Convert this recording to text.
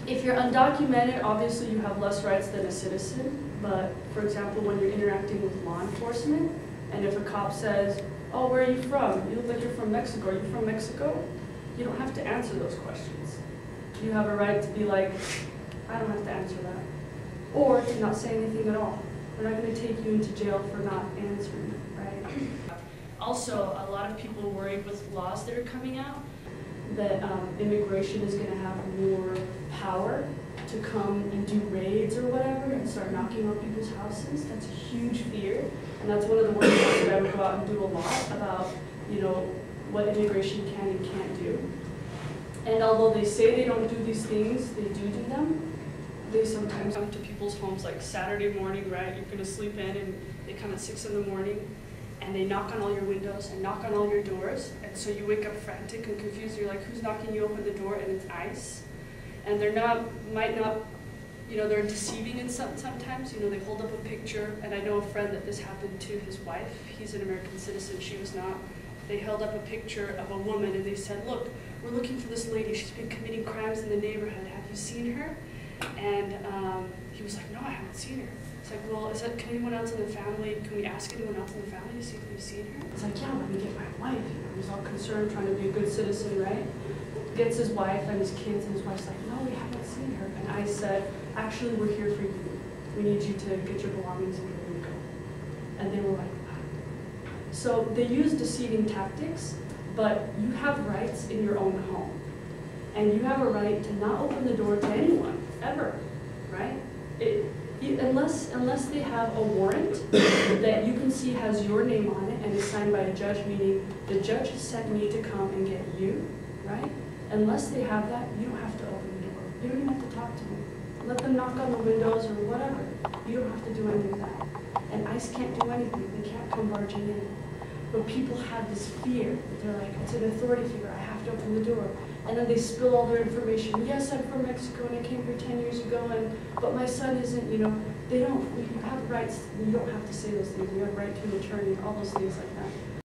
If you're undocumented, obviously you have less rights than a citizen, but for example, when you're interacting with law enforcement, and if a cop says, oh, where are you from? You look like you're from Mexico. Are you from Mexico? You don't have to answer those questions. You have a right to be like, I don't have to answer that. Or to not say anything at all. We're not going to take you into jail for not answering, right? Also, a lot of people worry with laws that are coming out that immigration is going to have more power to come and do raids or whatever and start knocking on people's houses. That's a huge fear, and that's one of the words that I would go out and do a lot about, you know, what immigration can and can't do. And although they say they don't do these things, they do them. They sometimes come to people's homes like Saturday morning, right? You're going to sleep in, and they come at 6 in the morning. And they knock on all your windows and knock on all your doors, and so you wake up frantic and confused. You're like, who's knocking? You open the door, and it's ICE. And they're might not, you know, they're deceiving in sometimes. You know, they hold up a picture, and I know a friend that this happened to his wife. He's an American citizen, she was not. They held up a picture of a woman, and they said, look, we're looking for this lady. She's been committing crimes in the neighborhood. Have you seen her? And he was like, no, I haven't seen her. It's like, well, can anyone else in the family, can we ask anyone else in the family to see if they've seen her? It's like, yeah, let me get my wife. You know, he's all concerned, trying to be a good citizen, right? Gets his wife and his kids, and his wife's like, no, we haven't seen her. And I said, actually, we're here for you. We need you to get your belongings and you're going to go. And they were like, what? So they use deceiving tactics, but you have rights in your own home. And you have a right to not open the door to anyone, ever, right? Unless they have a warrant that you can see has your name on it and is signed by a judge, meaning the judge has sent me to come and get you, right? Unless they have that, you don't have to open the door. You don't even have to talk to them. Let them knock on the windows or whatever. You don't have to do any of that. And ICE can't do anything. They can't come barging in. But people have this fear that they're like, it's an authority figure. I have to open the door. And then they spill all their information. Yes, I'm from Mexico and I came here 10 years ago, but my son isn't, you know, they don't, you have rights, you don't have to say those things. You have right to an attorney, all those things like that.